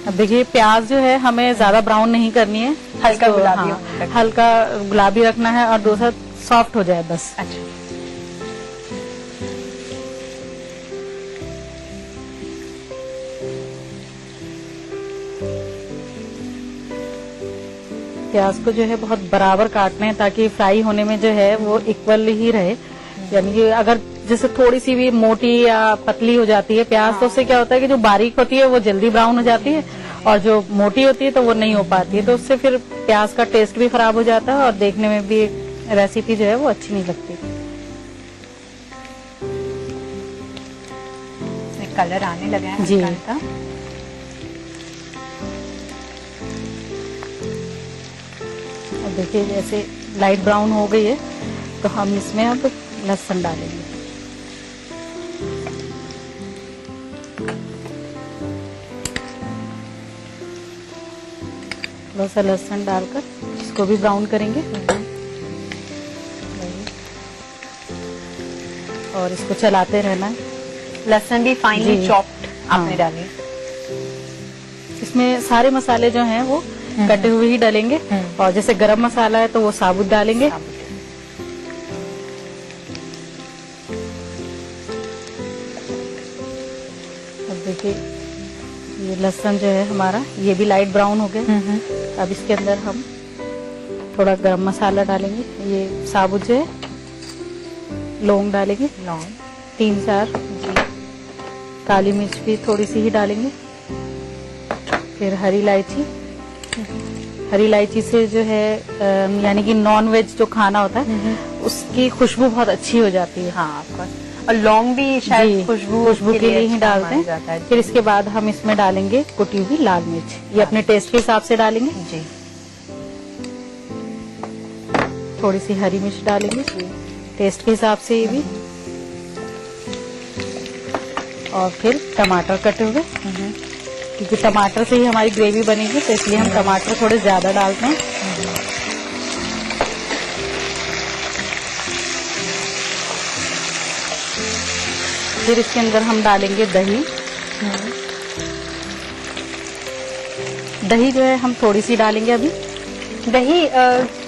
अब देखिए प्याज जो है हमें ज्यादा ब्राउन नहीं करनी है, हल्का इसको, गुलाबी हाँ, हल्का गुलाबी रखना है और दूसरा सॉफ्ट हो जाए बस। अच्छा, प्याज को जो है बहुत बराबर काटना है ताकि फ्राई होने में जो है वो इक्वल ही रहे। यानी कि अगर जैसे थोड़ी सी भी मोटी या पतली हो जाती है प्याज तो उससे क्या होता है कि जो बारीक होती है वो जल्दी ब्राउन हो जाती है और जो मोटी होती है तो वो नहीं हो पाती है, तो उससे फिर प्याज का टेस्ट भी खराब हो जाता है और देखने में भी रेसिपी जो है वो अच्छी नहीं लगती। कलर आने लगा है जी। हल्का। अब देखिए जैसे लाइट ब्राउन हो गई है तो हम इसमें अब लहसुन डालेंगे। थोड़ा सा लहसुन डालकर इसको भी ब्राउन करेंगे और इसको चलाते रहना है। लहसुन भी फाइनली चॉप्ड आपने डाली। इसमें सारे मसाले जो हैं वो कटे हुए ही डालेंगे और जैसे गरम मसाला है तो वो साबुत डालेंगे। अब देखिए ये लहसुन जो है हमारा ये भी लाइट ब्राउन हो गया। अब इसके अंदर हम थोड़ा गरम मसाला डालेंगे, ये साबुत जो है लौंग डालेंगे, लौंग 3-4, काली मिर्च भी थोड़ी सी ही डालेंगे, फिर हरी इलायची। हरी इलायची से जो है यानी कि नॉन वेज जो खाना होता है उसकी खुशबू बहुत अच्छी हो जाती है। हाँ, और लौंग भी शायद खुशबू के लिए ही डालते हैं। फिर इसके बाद हम इसमें डालेंगे कुटी हुई लाल मिर्च, ये अपने टेस्ट के हिसाब से डालेंगे जी। थोड़ी सी हरी मिर्च डालेंगे टेस्ट के हिसाब से ये भी, और फिर टमाटर कटे हुए, क्योंकि टमाटर से ही हमारी ग्रेवी बनेगी तो इसलिए हम टमाटर थोड़े ज्यादा डालते हैं। फिर इसके अंदर हम डालेंगे दही। दही जो है हम थोड़ी सी डालेंगे अभी। दही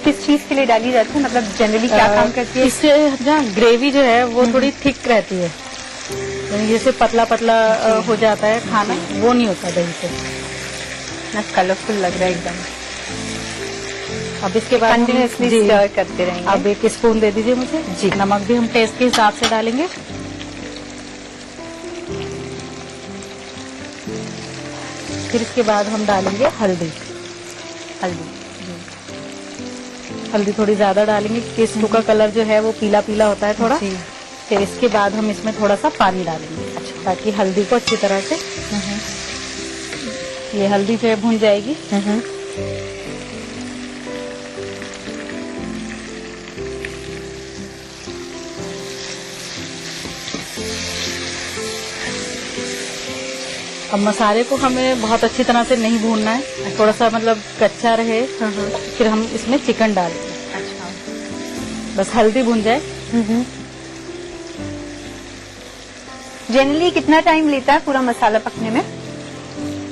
किस चीज के लिए डाली जाती है, मतलब जनरली क्या काम करती है? इससे जहाँ ग्रेवी जो है वो थोड़ी थिक रहती है, यानी जैसे पतला पतला हो जाता है खाना, वो नहीं होता दही से। ना कलरफुल लग रहा है एकदम। अब इसके बाद कंटिन्यूअसली स्टर करते रहेंगे। अब 1 स्पून दे दीजिए मुझे जी। नमक भी हम टेस्ट के हिसाब से डालेंगे। फिर इसके बाद हम डालेंगे हल्दी। हल्दी थोड़ी ज्यादा डालेंगे क्योंकि इसको का कलर जो है वो पीला पीला होता है थोड़ा। फिर इसके बाद हम इसमें थोड़ा सा पानी डालेंगे, अच्छा, ताकि हल्दी को अच्छी तरह से ये हल्दी जो है भून जाएगी। अब मसाले को हमें बहुत अच्छी तरह से नहीं भूनना है, थोड़ा सा मतलब कच्चा रहे। फिर हम इसमें चिकन डालेंगे। अच्छा, बस हल्दी भून जाए। जनरली कितना टाइम लेता है पूरा मसाला पकने में?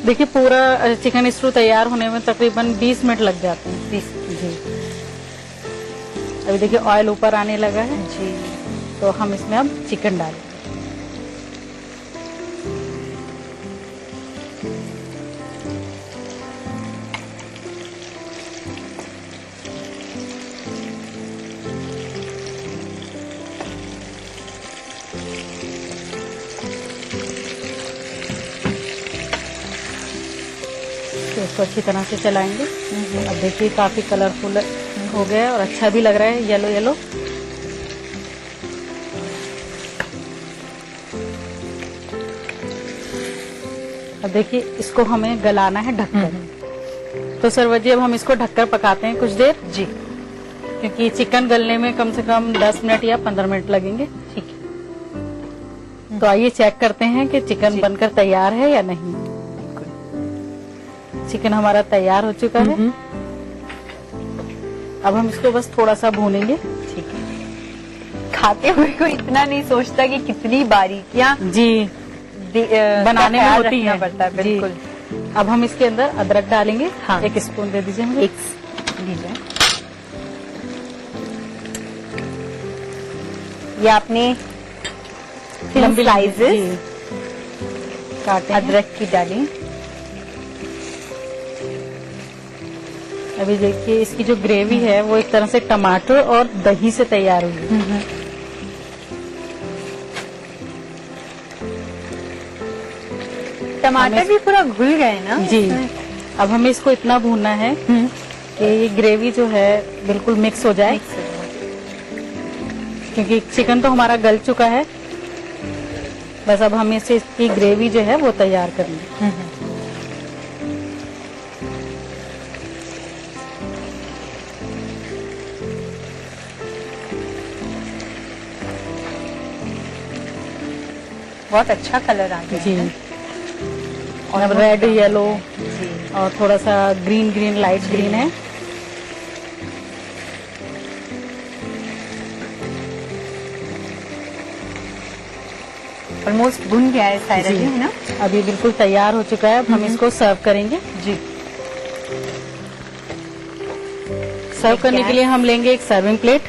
देखिए पूरा चिकन स्टू तैयार होने में तकरीबन 20 मिनट लग जाते हैं। 20 जी। अभी देखिए ऑयल ऊपर आने लगा है जी, तो हम इसमें अब चिकन डालेंगे। तो इसको अच्छी तरह से चलाएंगे। अब देखिए काफी कलरफुल हो गया है और अच्छा भी लग रहा है, येलो येलो। अब देखिए इसको हमें गलाना है ढककर। तो सरवजी अब हम इसको ढककर पकाते हैं कुछ देर जी, क्योंकि चिकन गलने में कम से कम 10 मिनट या 15 मिनट लगेंगे। ठीक है। तो आइए चेक करते हैं कि चिकन बनकर तैयार है या नहीं। चिकन हमारा तैयार हो चुका है। अब हम इसको बस थोड़ा सा भूनेंगे। ठीक है। खाते हुए कोई इतना नहीं सोचता कि कितनी बारीकियां जी बनाने में होती रखना है। पड़ता है। बिल्कुल। अब हम इसके अंदर अदरक डालेंगे। हाँ। 1 स्पून दे दीजिए मुझे। एक लीजिए। ये आपने लंबी स्लाइसेस काटे हैं। अदरक की डाली। अभी देखिए इसकी जो ग्रेवी है वो एक तरह से टमाटर और दही से तैयार हुई है। टमाटर भी पूरा घुल गए ना जी। इसमें? अब हमें इसको इतना भूनना है कि ये ग्रेवी जो है बिल्कुल मिक्स हो जाए, मिक्स हो जाए। क्योंकि चिकन तो हमारा गल चुका है। बस अब हमें इसे इसकी ग्रेवी जो है वो तैयार करनी है। बहुत अच्छा कलर आ गया जी। है। और अब रेड येलो जी। और थोड़ा सा ग्रीन ग्रीन लाइट ग्रीन है। ऑलमोस्ट भुन गया है सायरा जी, है ना? अभी बिल्कुल तैयार हो चुका है। अब हम इसको सर्व करेंगे। जी। सर्व करने के लिए हम लेंगे एक सर्विंग प्लेट।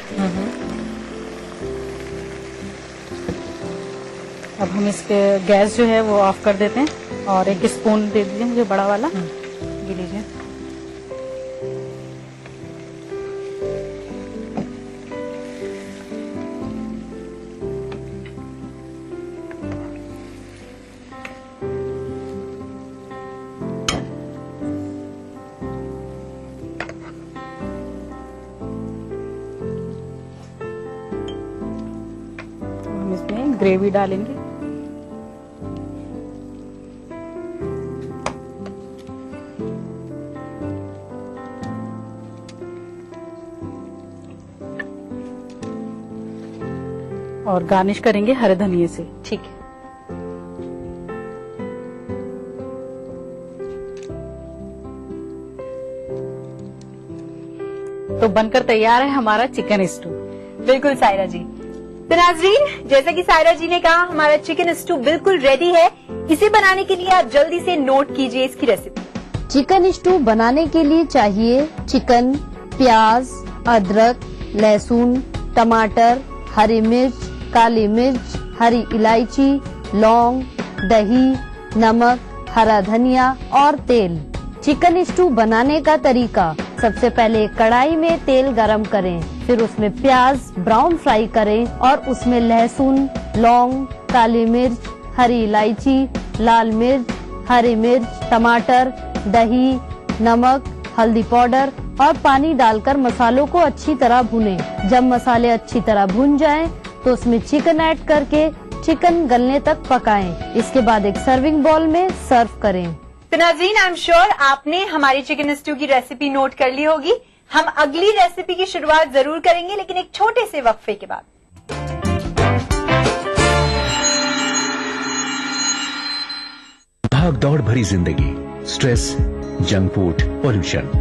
अब हम इसके गैस जो है वो ऑफ कर देते हैं और 1 स्पून दे दीजिए मुझे बड़ा वाला। ये लीजिए। हम इसमें ग्रेवी डालेंगे। और गार्निश करेंगे हरे धनिये से। ठीक है। तो बनकर तैयार है हमारा चिकन स्टू। बिल्कुल सायरा जी। तो नाजरीन, जैसा कि सायरा जी ने कहा, हमारा चिकन स्टू बिल्कुल रेडी है। इसे बनाने के लिए आप जल्दी से नोट कीजिए इसकी रेसिपी। चिकन स्टू बनाने के लिए चाहिए चिकन, प्याज, अदरक, लहसुन, टमाटर, हरी मिर्च, काली मिर्च, हरी इलायची, लौंग, दही, नमक, हरा धनिया और तेल। चिकन स्टू बनाने का तरीका: सबसे पहले कढ़ाई में तेल गरम करें, फिर उसमें प्याज ब्राउन फ्राई करें और उसमें लहसुन, लौंग, काली मिर्च, हरी इलायची, लाल मिर्च, हरी मिर्च, टमाटर, दही, नमक, हल्दी पाउडर और पानी डालकर मसालों को अच्छी तरह भुनें। जब मसाले अच्छी तरह भुन जाएं, तो उसमें चिकन ऐड करके चिकन गलने तक पकाएं। इसके बाद एक सर्विंग बाउल में सर्व करें। तो नाज़रीन, आई एम श्योर आपने हमारी चिकन स्टू की रेसिपी नोट कर ली होगी। हम अगली रेसिपी की शुरुआत जरूर करेंगे, लेकिन एक छोटे से वक्फे के बाद। भाग दौड़ भरी जिंदगी, स्ट्रेस, जंक फूड, पॉल्यूशन,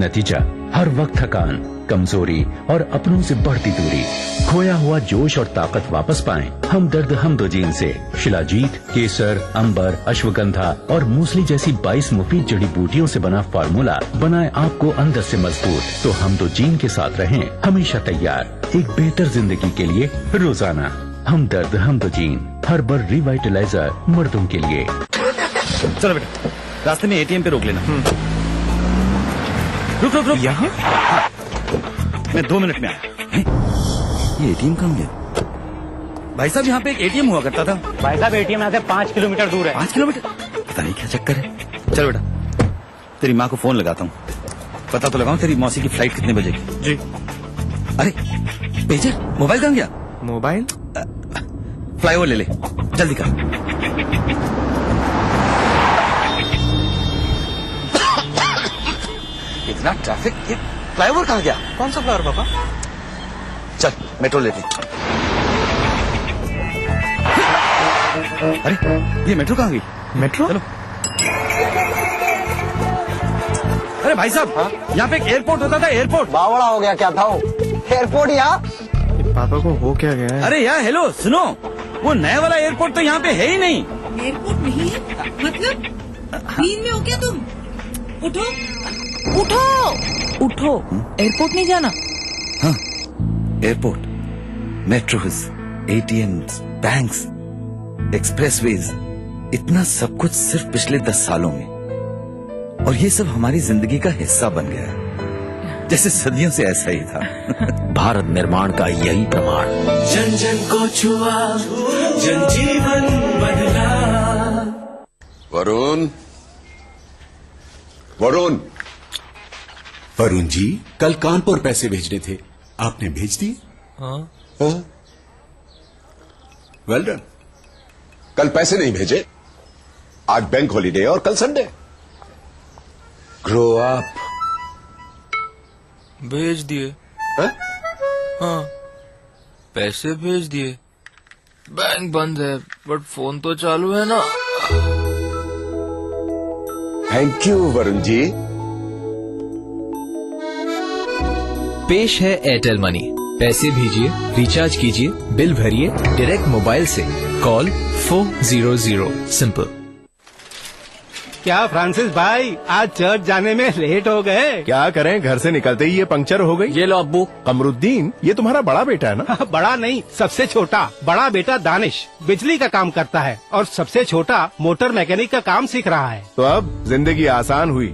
नतीजा हर वक्त थकान, कमजोरी और अपनों से बढ़ती दूरी। खोया हुआ जोश और ताकत वापस पाएं हमदर्द हमदोजीन से। शिलाजीत, केसर, अंबर, अश्वगंधा और मूसली जैसी 22 मुफीद जड़ी बूटियों से बना फार्मूला बनाए आपको अंदर से मजबूत। तो हमदोजीन के साथ रहें हमेशा तैयार एक बेहतर जिंदगी के लिए रोजाना। हमदर्द हमदोजीन, हर्बल रिवाइटलाइजर मर्दों के लिए। चलो बेटा, रास्ते में एटीएम पे रोक लेना। रुक रुक रुक। यहाँ? मैं 2 मिनट में आया। ये एटीएम कहाँ गया? भाई साहब, यहाँ पे एक एटीएम हुआ करता था। भाई साहब, एटीएम यहाँ से 5 किलोमीटर दूर है। 5 किलोमीटर? पता नहीं क्या चक्कर है। चलो बेटा, तेरी माँ को फोन लगाता हूँ, पता तो लगाऊं तेरी मौसी की फ्लाइट कितने बजे की। जी। अरे पेजर, मोबाइल कहाँ गया? मोबाइल? फ्लाईओवर ले ले, जल्दी कर। इतना ट्रैफिक, ये फ्लाईओवर कहाँ गया? कौन सा फ्लावर पापा? चल मेट्रो लेते। अरे ये मेट्रो कहाँ गई? मेट्रो? चलो। अरे भाई साहब, यहाँ पे एक एयरपोर्ट होता था, एयरपोर्ट। बावड़ा हो गया क्या था वो? एयरपोर्ट यहाँ? पापा को हो क्या गया है? अरे यार हेलो सुनो, वो नया वाला एयरपोर्ट तो यहाँ पे है ही नहीं। एयरपोर्ट नहीं है? मतलब नींद में हो क्या तुम? उठो उठो उठो। एयरपोर्ट नहीं जाना? हाँ, airport, metros, ATMs, banks, expressways, इतना सब कुछ सिर्फ पिछले 10 सालों में, और ये सब हमारी जिंदगी का हिस्सा बन गया है, जैसे सदियों से ऐसा ही था। भारत निर्माण का यही प्रमाण। जन जन को छुआ, जन जीवन बदला। वरुण, वरुण, वरुण जी, कल कानपुर पैसे भेजने थे, आपने भेज दिए? हाँ। Well done. कल पैसे नहीं भेजे, आज बैंक हॉलीडे और कल संडे। Grow up. भेज दिए। हाँ, पैसे भेज दिए। बैंक बंद है बट फोन तो चालू है ना। Thank you Varun ji. पेश है एयरटेल मनी। पैसे भेजिए, रिचार्ज कीजिए, बिल भरिए डायरेक्ट मोबाइल से। कॉल 400। सिंपल। क्या फ्रांसिस भाई, आज चर्च जाने में लेट हो गए? क्या करें, घर से निकलते ही ये पंक्चर हो गई। ये लो अब्बू। कमरुद्दीन, ये तुम्हारा बड़ा बेटा है ना? बड़ा नहीं, सबसे छोटा। बड़ा बेटा दानिश बिजली का काम करता है और सबसे छोटा मोटर मैकेनिक का काम सीख रहा है। तो अब जिंदगी आसान हुई,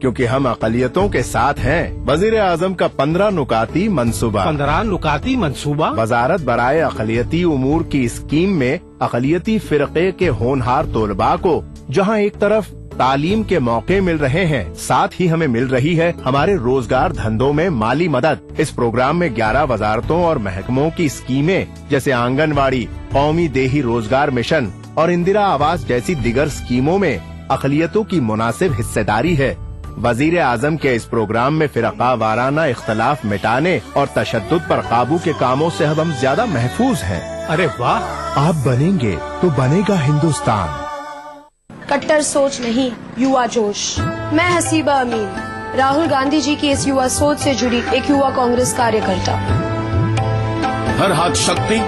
क्योंकि हम अकलियतों के साथ हैं। वजीर आजम का 15 नुकाती मंसूबा। 15 नुकाती मंसूबा। वजारत बराए अकलियती उमूर की स्कीम में अकलियती फिरके के होनहार तोलबा को जहां एक तरफ तालीम के मौके मिल रहे हैं, साथ ही हमें मिल रही है हमारे रोजगार धंधों में माली मदद। इस प्रोग्राम में 11 वजारतों और महकमों की स्कीमें जैसे आंगनवाड़ी, कौमी देही रोजगार मिशन और इंदिरा आवास जैसी दिगर स्कीमों में अकलियतों की मुनासिब हिस्सेदारी है। वजीर आजम के इस प्रोग्राम में फिरका वाराना इख्तलाफ मिटाने और तशद्दुद पर काबू के कामों से अब हम ज्यादा महफूज हैं। अरे वाह, आप बनेंगे तो बनेगा हिंदुस्तान। कट्टर सोच नहीं, युवा जोश। मैं हसीबा अमीन, राहुल गांधी जी की इस युवा सोच से जुड़ी एक युवा कांग्रेस कार्यकर्ता। हर हाथ शक्ति,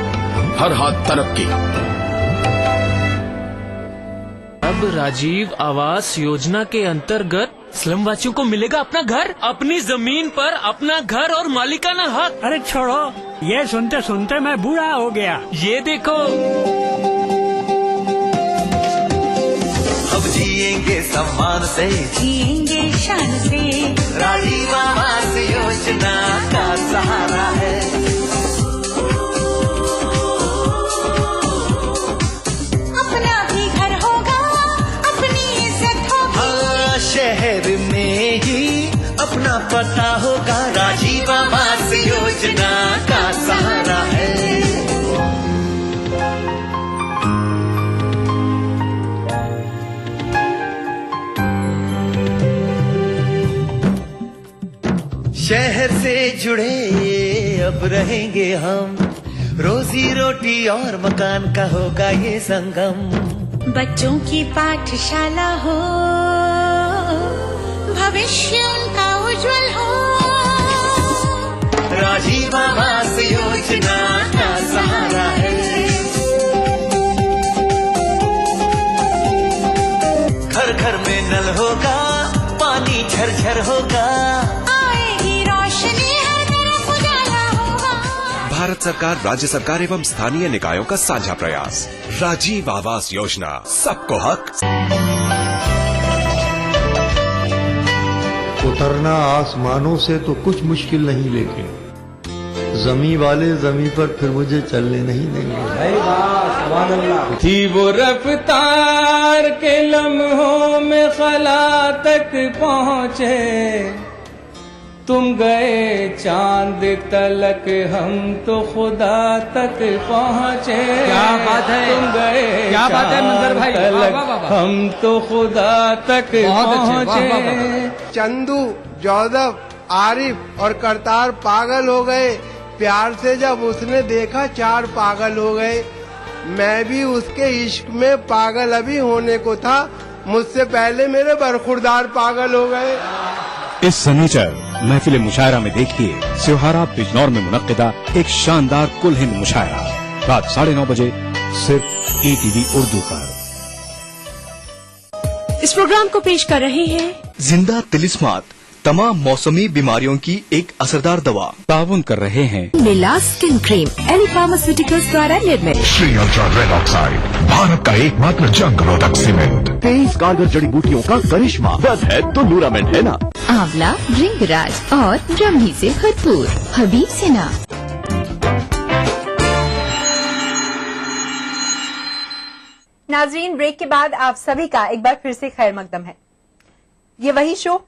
हर हाथ तरक्की। अब राजीव आवास योजना के अंतर्गत स्लम वासियों को मिलेगा अपना घर, अपनी जमीन पर अपना घर और मालिकाना हक। अरे छोड़ो, ये सुनते सुनते मैं बूढ़ा हो गया। ये देखो, अब जिएंगे सम्मान से, जिएंगे शान से। राजीव आवास योजना का सहारा है। अपना भी घर होगा, अपनी इज्जत होगी। शहर में ही अपना पता होगा, राजीव आवास योजना का सहारा है। शहर से जुड़े अब रहेंगे हम, रोजी रोटी और मकान का होगा ये संगम। बच्चों की पाठशाला हो, भविष्य उनका उज्जवल हो। राजीव आवास योजना का सहारा है। घर घर में नल होगा, पानी झरझर होगा, आएगी रोशनी, हर तरफ उजाला होगा। भारत सरकार, राज्य सरकार एवं स्थानीय निकायों का साझा प्रयास। राजीव आवास योजना, सबको हक। उतरना आसमानों से तो कुछ मुश्किल नहीं, लेकिन जमी वाले जमी पर फिर मुझे चलने नहीं देंगे। थी वो रफ्तार के लम्हों में खला तक पहुँचे, तुम गए चांद तलक, हम तो खुदा तक पहुँचे। क्या बात है, तुम गए, क्या बात है मंदर भाई, तलक, हम तो खुदा तक पहुँचे। चंदू, जौदब, आरिफ और करतार पागल हो गए। प्यार से जब उसने देखा 4 पागल हो गए। मैं भी उसके इश्क में पागल अभी होने को था, मुझसे पहले मेरे बरखुरदार पागल हो गए। इस सनीचर महफिल मुशायरा में देखिए सिवहारा बिजनौर में मुनक्किदा एक शानदार कुल हिंद मुशायरा रात 9:30 बजे सिर्फ ETV उर्दू पर। इस प्रोग्राम को पेश कर रहे हैं जिंदा तिलिस्मात, तमाम मौसमी बीमारियों की एक असरदार दवा। ताउन कर रहे हैं मिला स्किन क्रीम, एली फार्मास्यूटिकल्स द्वारा निर्मित। Shri ultra red oxide, Bharat का एकमात्र जंग रोधक सीमेंट। 23 कारगर जड़ी बूटियों का करिश्मा, बस है तो लूरामेंट है ना। आंवला, भृंगराज और ब्रह्मी से भरपूर हबीब सेना। नाजरीन, ब्रेक के बाद आप सभी का एक बार फिर से खैर मकदम है। ये वही शो,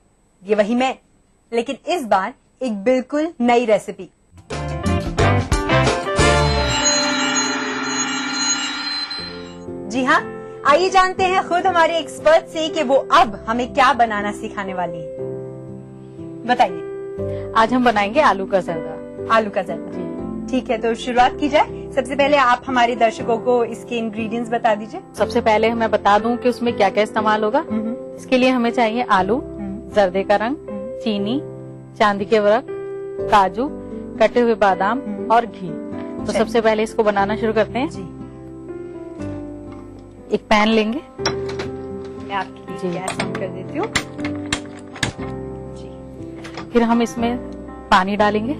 ये वही मैं, लेकिन इस बार एक बिल्कुल नई रेसिपी। जी हाँ, आइए जानते हैं खुद हमारे एक्सपर्ट से कि वो अब हमें क्या बनाना सिखाने वाली है। बताइए। आज हम बनाएंगे आलू का जर्दा। आलू का जर्दा, ठीक है, तो शुरुआत की जाए। सबसे पहले आप हमारे दर्शकों को इसके इंग्रेडिएंट्स बता दीजिए। सबसे पहले मैं बता दूं कि उसमें क्या क्या इस्तेमाल होगा। इसके लिए हमें चाहिए आलू, जर्दे का रंग, चीनी, चांदी के वरक, काजू, कटे हुए बादाम और घी। तो सबसे पहले इसको बनाना शुरू करते हैं। जी। एक पैन लेंगे, मैं आपकी गैस ऑन कर देती हूँ। फिर हम इसमें पानी डालेंगे।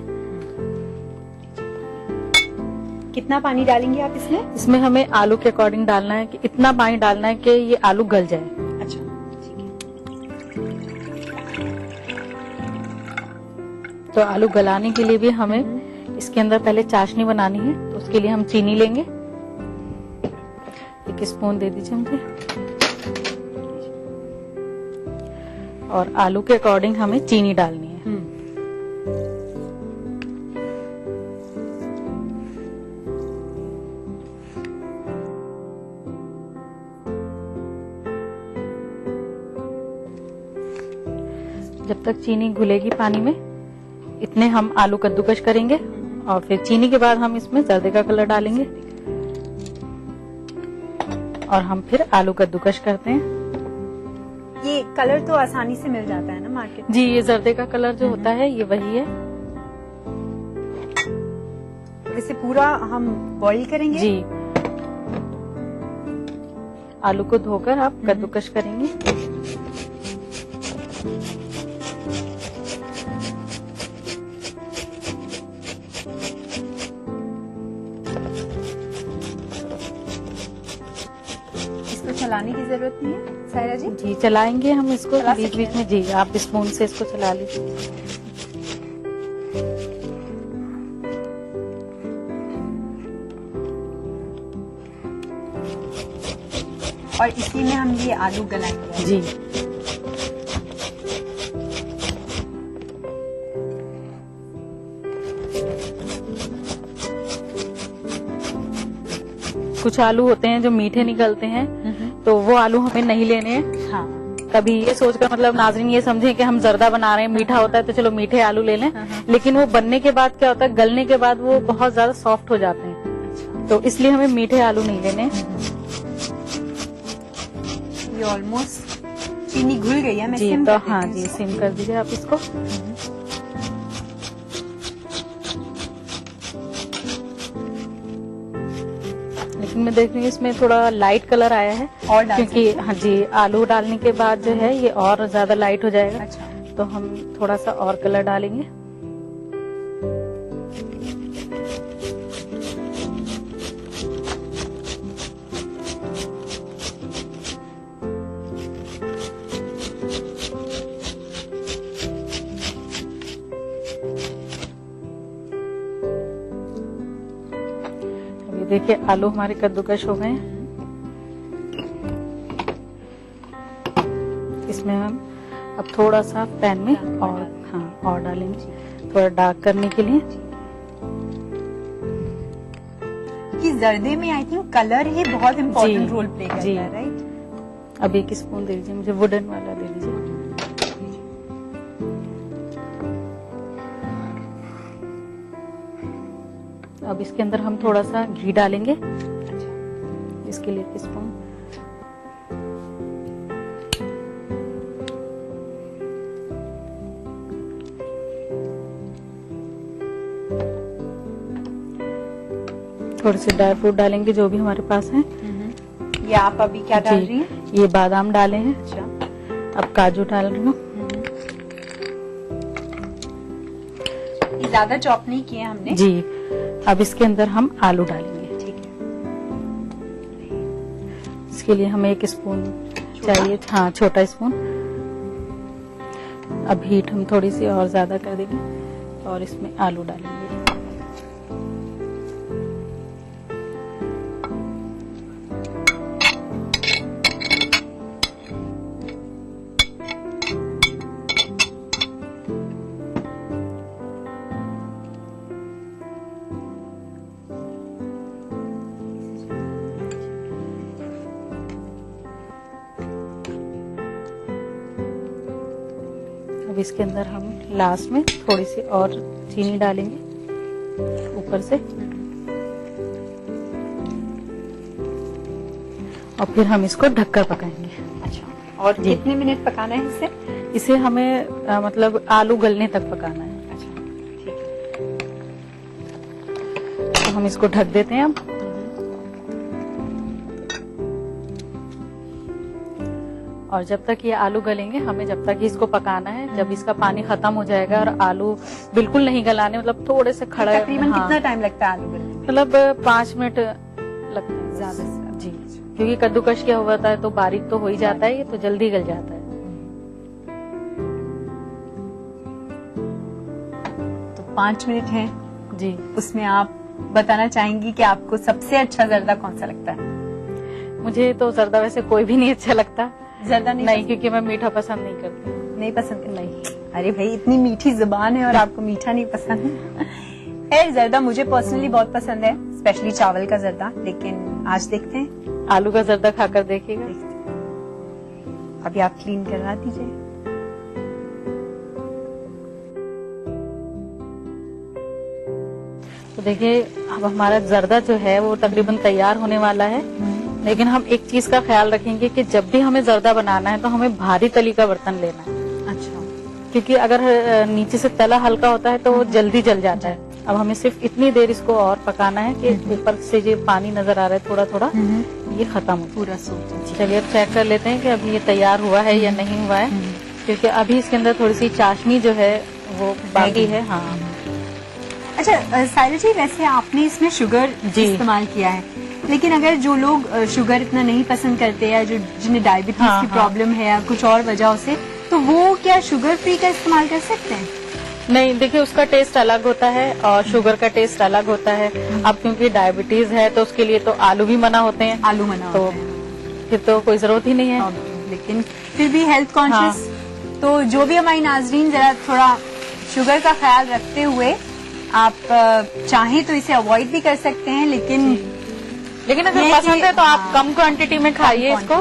कितना पानी डालेंगे आप इसमें? इसमें हमें आलू के अकॉर्डिंग डालना है कि इतना पानी डालना है कि ये आलू गल जाए। अच्छा, ठीक है। तो आलू गलाने के लिए भी हमें इसके अंदर पहले चाशनी बनानी है। तो उसके लिए हम चीनी लेंगे, 1 स्पून दे दीजिए मुझे। और आलू के अकॉर्डिंग हमें चीनी डालनी है। जब तक चीनी घुलेगी पानी में, इतने हम आलू कद्दूकश करेंगे। और फिर चीनी के बाद हम इसमें जर्दे का कलर डालेंगे और हम फिर आलू कद्दूकश करते हैं। ये कलर तो आसानी से मिल जाता है ना मार्केट में? जी, ये जर्दे का कलर जो होता है ये वही है। तो इसे पूरा हम बॉईल करेंगे? जी, आलू को धोकर आप कद्दूकश करेंगे। चलाने की जरूरत नहीं है सायरा जी? जी, चलाएंगे हम इसको बीच बीच में। जी, आप स्पून से इसको चला लीजिए। और इसी में हम ये आलू गलाएंगे। जी, कुछ आलू होते हैं जो मीठे निकलते हैं, तो वो आलू हमें नहीं लेने हैं। हाँ। कभी ये सोचकर मतलब नाज़रीन ये समझें कि हम जर्दा बना रहे हैं, मीठा होता है तो चलो मीठे आलू ले लें। लेकिन वो बनने के बाद क्या होता है, गलने के बाद वो बहुत ज्यादा सॉफ्ट हो जाते हैं। तो इसलिए हमें मीठे आलू नहीं लेने। ये ऑलमोस्ट चीनी घुल गई है। मैं जी, सिम तो कर हाँ देती जी, हूँ सिम कर दीजिए आप इसको। लेकिन मैं देख रही हूँ इसमें थोड़ा लाइट कलर आया है, और डाल क्योंकि हाँ जी, आलू डालने के बाद जो है ये और ज्यादा लाइट हो जाएगा। अच्छा। तो हम थोड़ा सा और कलर डालेंगे। देखिए आलू हमारे कद्दूकश हो गए हैं। इसमें हम अब थोड़ा सा पैन में और डालेंगे, थोड़ा डार्क करने के लिए। कि जर्दे में आई थिंक कलर ही बहुत इम्पोर्टेंट रोल प्ले करता जी। है, राइट? अब 1 स्पून दे दीजिए मुझे, वुडन वाला दे दीजिए। अब इसके अंदर हम थोड़ा सा घी डालेंगे। इसके लिए 1 स्पून। थोड़े से ड्राई फ्रूट डालेंगे जो भी हमारे पास है। ये आप अभी क्या डाल रही हैं? ये बादाम डाले हैं। अच्छा, अब काजू डाल रही हूँ। ये ज्यादा चॉप नहीं किए हमने। जी, अब इसके अंदर हम आलू डालेंगे। ठीक है। इसके लिए हमें 1 स्पून चाहिए, हाँ छोटा स्पून। अब हीट हम थोड़ी सी और ज्यादा कर देंगे और इसमें आलू डालेंगे। अब इसके अंदर हम लास्ट में थोड़ी सी और चीनी डालेंगे ऊपर से, और फिर हम इसको ढककर पकाएंगे। अच्छा, और कितने मिनट पकाना है इसे? इसे हमें मतलब आलू गलने तक पकाना है। अच्छा, ठीक है। तो हम इसको ढक देते हैं अब। और जब तक ये आलू गलेंगे, हमें जब तक इसको पकाना है, जब इसका पानी खत्म हो जाएगा और आलू बिल्कुल नहीं गलाने, मतलब थोड़े से खड़ा, तकरीबन कितना टाइम लगता है आलू गलने में? मतलब 5 मिनट लगते हैं ज्यादा से। जी, क्योंकि कद्दूकश किया हुआ है तो बारीक तो हो ही जाता है, ये तो जल्दी गल जाता है। तो 5 मिनट है जी। उसमें आप बताना चाहेंगी कि आपको सबसे अच्छा जर्दा कौन सा लगता है? मुझे तो जर्दा वैसे कोई भी नहीं अच्छा लगता। जर्दा नहीं, क्योंकि मैं मीठा पसंद नहीं करती। नहीं पसंद? नहीं। अरे भाई, इतनी मीठी जुबान है और आपको मीठा नहीं पसंद है। खैर, जर्दा मुझे पर्सनली बहुत पसंद है, स्पेशली चावल का जर्दा। लेकिन आज देखते हैं, आलू का जर्दा खाकर देखिएगा। अभी आप क्लीन करवा दीजिए। तो देखिए, अब हमारा जर्दा जो है वो तकरीबन तैयार होने वाला है। लेकिन हम एक चीज का ख्याल रखेंगे कि जब भी हमें जर्दा बनाना है तो हमें भारी तली का बर्तन लेना है। अच्छा, क्योंकि अगर नीचे से तला हल्का होता है तो वो जल्दी जल जाता है। अब हमें सिर्फ इतनी देर इसको और पकाना है कि ऊपर से जो पानी नजर आ रहा है थोड़ा थोड़ा, ये खत्म हो पूरा सूख। चलिए अब चेक कर लेते हैं कि अभी ये तैयार हुआ है या नहीं हुआ है, क्योंकि अभी इसके अंदर थोड़ी सी चाशनी जो है वो बाकी है। हाँ। अच्छा सायरा जी, वैसे आपने इसमें शुगर इस्तेमाल किया है, लेकिन अगर जो लोग शुगर इतना नहीं पसंद करते या जो जिन्हें डायबिटीज की प्रॉब्लम है या कुछ और वजहों से, तो वो क्या शुगर फ्री का इस्तेमाल कर सकते हैं? नहीं, देखिए उसका टेस्ट अलग होता है और शुगर का टेस्ट अलग होता है। अब क्योंकि डायबिटीज है तो उसके लिए तो आलू भी मना होते हैं। आलू मना तो फिर तो कोई जरूरत ही नहीं है। लेकिन फिर भी हेल्थ कॉन्शियस, तो जो भी हमारी नाजरीन जरा थोड़ा शुगर का ख्याल रखते हुए आप चाहें तो इसे अवॉइड भी कर सकते हैं, लेकिन अगर पसंद है तो आप कम क्वांटिटी में खाइए इसको।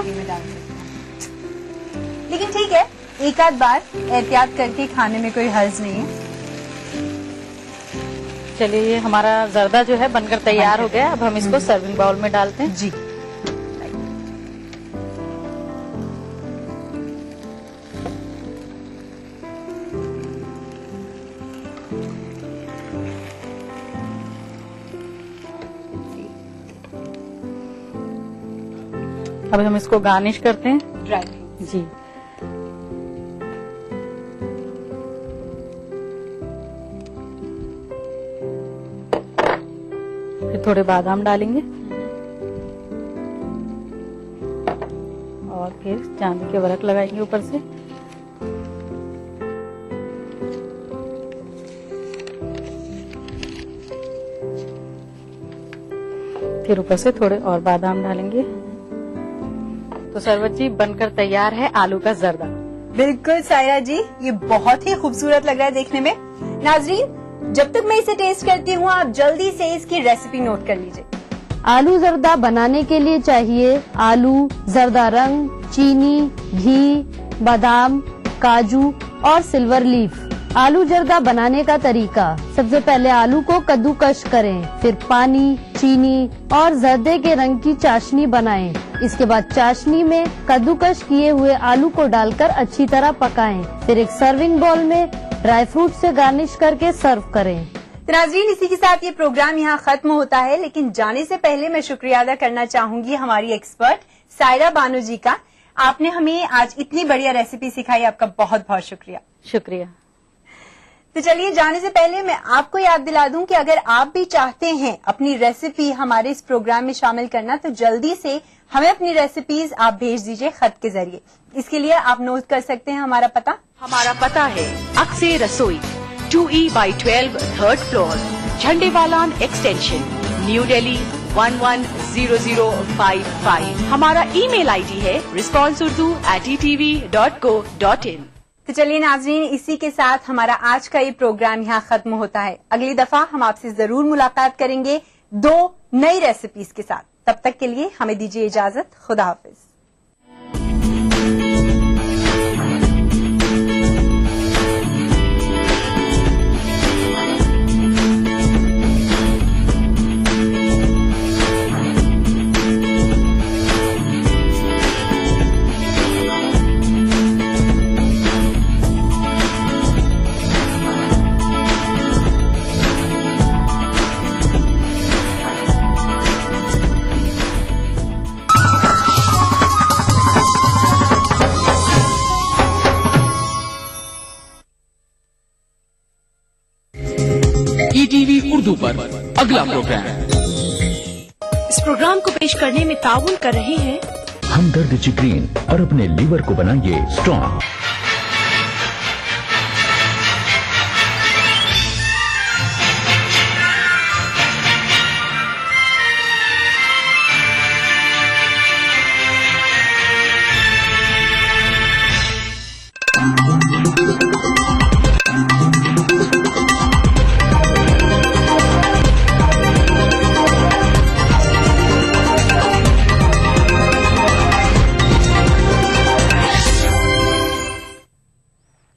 लेकिन ठीक है, एक आध बार एहतियात करके खाने में कोई हर्ज नहीं है। चलिए, ये हमारा जर्दा जो है बनकर तैयार हो गया। अब हम इसको सर्विंग बाउल में डालते हैं। जी। अब हम इसको गार्निश करते हैं। ड्राई जी। फिर थोड़े बादाम डालेंगे और फिर चांदी के वर्क लगाएंगे ऊपर से। फिर ऊपर से थोड़े और बादाम डालेंगे। तो सरवत जी, बनकर तैयार है आलू का जर्दा। बिल्कुल सायरा जी, ये बहुत ही खूबसूरत लग रहा है देखने में। नाजरीन, जब तक मैं इसे टेस्ट करती हूँ, आप जल्दी से इसकी रेसिपी नोट कर लीजिए। आलू जर्दा बनाने के लिए चाहिए आलू, जर्दा रंग, चीनी, घी, बादाम, काजू और सिल्वर लीफ। आलू जर्दा बनाने का तरीका: सबसे पहले आलू को कद्दूकश करें, फिर पानी, चीनी और जर्दे के रंग की चाशनी बनाएं। इसके बाद चाशनी में कद्दूकश किए हुए आलू को डालकर अच्छी तरह पकाएं। फिर एक सर्विंग बाउल में ड्राई फ्रूट से गार्निश करके सर्व करें। तो नाज़रीन, इसी के साथ ये प्रोग्राम यहाँ खत्म होता है, लेकिन जाने से पहले मैं शुक्रिया अदा करना चाहूंगी हमारी एक्सपर्ट सायरा बानो जी का। आपने हमें आज इतनी बढ़िया रेसिपी सिखाई, आपका बहुत बहुत शुक्रिया। शुक्रिया। तो चलिए, जाने से पहले मैं आपको याद दिला दूं कि अगर आप भी चाहते हैं अपनी रेसिपी हमारे इस प्रोग्राम में शामिल करना, तो जल्दी से हमें अपनी रेसिपीज आप भेज दीजिए खत के जरिए। इसके लिए आप नोट कर सकते हैं हमारा पता। हमारा पता है अक्से रसोई 2E/12 3rd floor, Jhandewalan extension, new Delhi 110055। हमारा ईमेल आईडी है responseurdu@etv.co.in। तो चलिए नाजरीन, इसी के साथ हमारा आज का ये प्रोग्राम यहाँ खत्म होता है। अगली दफा हम आपसे जरूर मुलाकात करेंगे 2 नई रेसिपीज के साथ। तब तक के लिए हमें दीजिए इजाजत। खुदा हाफिज। ETV उर्दू पर अगला प्रोग्राम। इस प्रोग्राम को पेश करने में ताउन कर रहे हैं हमदर्द चिकरीन और अपने लीवर को बनाइए स्ट्रॉन्ग।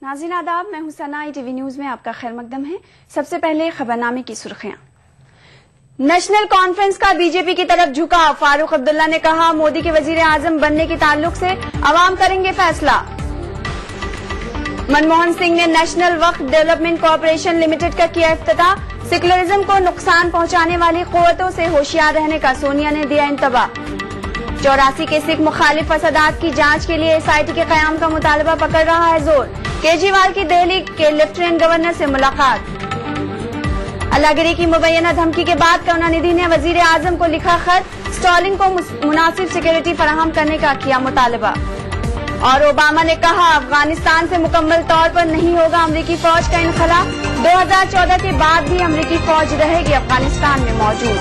नाज़रीन आदाब, मैं हुसैना, टीवी न्यूज में आपका खैर मकदम है। सबसे पहले खबरनामे की सुर्खियां। नेशनल कॉन्फ्रेंस का बीजेपी की तरफ झुका। फारूक अब्दुल्ला ने कहा, मोदी के वजीर आजम बनने के ताल्लुक से अवाम करेंगे फैसला। मनमोहन सिंह ने नेशनल वक्फ डेवलपमेंट कॉरपोरेशन लिमिटेड का किया इफ्तिताह। सेकुलरिज्म को नुकसान पहुंचाने वाली कुव्वतों से होशियार रहने का सोनिया ने दिया इंतबाह। 84 के सिख मुखालिफ फसादात की जांच के लिए SIT के कयाम का मुतालबा पकड़ रहा है जोर। केजरीवाल की दिल्ली के लेफ्टिनेंट गवर्नर से मुलाकात। अल्लाहगिरी की मुबैना धमकी के बाद करुणानिधि ने वजीर आजम को लिखा खत, स्टॉलिंग को मुनासिब सिक्योरिटी फराहम करने का किया मुतालबा। और ओबामा ने कहा, अफगानिस्तान से मुकम्मल तौर पर नहीं होगा अमरीकी फौज का इनखला। 2014 के बाद भी अमरीकी फौज रहेगी अफगानिस्तान में मौजूद।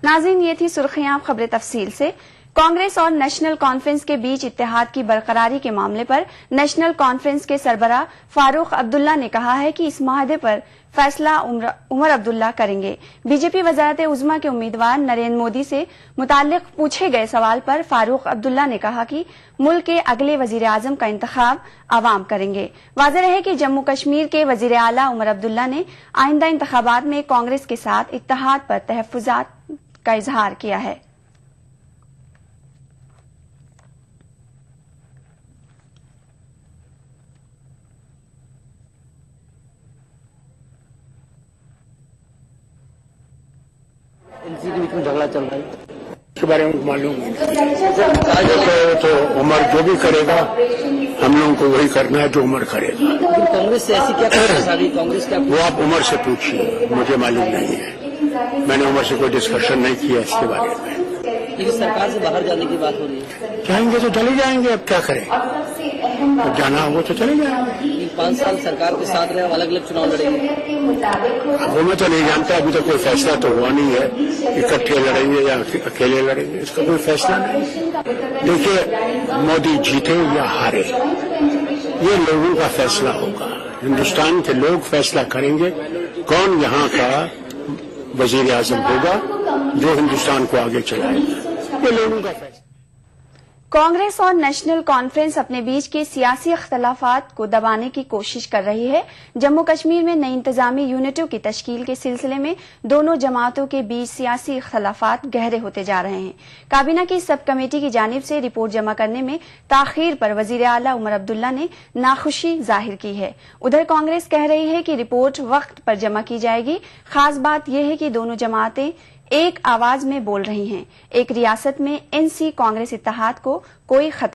नाज़रीन, ये थी सुर्खियां। खबरें तफसील से। कांग्रेस और नेशनल कॉन्फ्रेंस के बीच इत्तेहाद की बरकरारी के मामले पर नेशनल कॉन्फ्रेंस के सरबराह फारूक अब्दुल्ला ने कहा है कि इस माहदे पर फैसला उमर अब्दुल्ला करेंगे। बीजेपी वजारत उज़्मा के उम्मीदवार नरेंद्र मोदी से मुताल्लिक पूछे गए सवाल पर फारूक अब्दुल्ला ने कहा कि मुल्क के अगले वजीर आजम का इंतखाब आवाम करेंगे। वाज़ेह रहे कि जम्मू कश्मीर के वजीर आला उमर अब्दुल्ला ने आइंदा इंतखाबात में कांग्रेस के साथ इत्तेहाद पर तहफ़्फ़ुज़ात का इजहार किया है। इनसी के बीच में झगड़ा चल रहा है, इसके बारे में मालूम है। तो उमर जो भी करेगा हम लोगों को वही करना है जो उमर करेगा। लेकिन कांग्रेस से ऐसी क्या कांग्रेस क्या वो आप उमर से पूछिए, मुझे मालूम नहीं है। मैंने उमर से कोई डिस्कशन नहीं किया इसके बारे में। लेकिन सरकार से बाहर जाने की बात हो रही है। जाएंगे तो चले जाएंगे, अब क्या करें, अब जाना होगा तो चले जाएंगे। 5 साल सरकार के साथ रहे, अलग अलग चुनाव लड़ेंगे। वो मैं तो नहीं जानता, अभी तक कोई फैसला तो हुआ नहीं है, इकट्ठे लड़ेंगे या अकेले लड़ेंगे, इसका कोई फैसला नहीं। देखिए, मोदी जीते या हारे ये लोगों का फैसला होगा। हिंदुस्तान के लोग फैसला करेंगे कौन यहाँ का वजीर आजम होगा जो हिंदुस्तान को आगे चलाएगा, ये लोगों का फैसला। कांग्रेस और नेशनल कॉन्फ्रेंस अपने बीच के सियासी अख्तलाफात को दबाने की कोशिश कर रही है। जम्मू कश्मीर में नई इंतजामी यूनिटों की तश्कील के सिलसिले में दोनों जमातों के बीच सियासी अख्तलाफात गहरे होते जा रहे हैं। काबीना की सब कमेटी की जानिब से रिपोर्ट जमा करने में ताखीर पर वजीर आला उमर अब्दुल्ला ने नाखुशी जाहिर की है। उधर कांग्रेस कह रही है कि रिपोर्ट वक्त पर जमा की जाएगी। खास बात यह है कि दोनों जमातें एक आवाज में बोल रही हैं। एक रियासत में एनसी कांग्रेस इत्तेहाद को कोई खतरा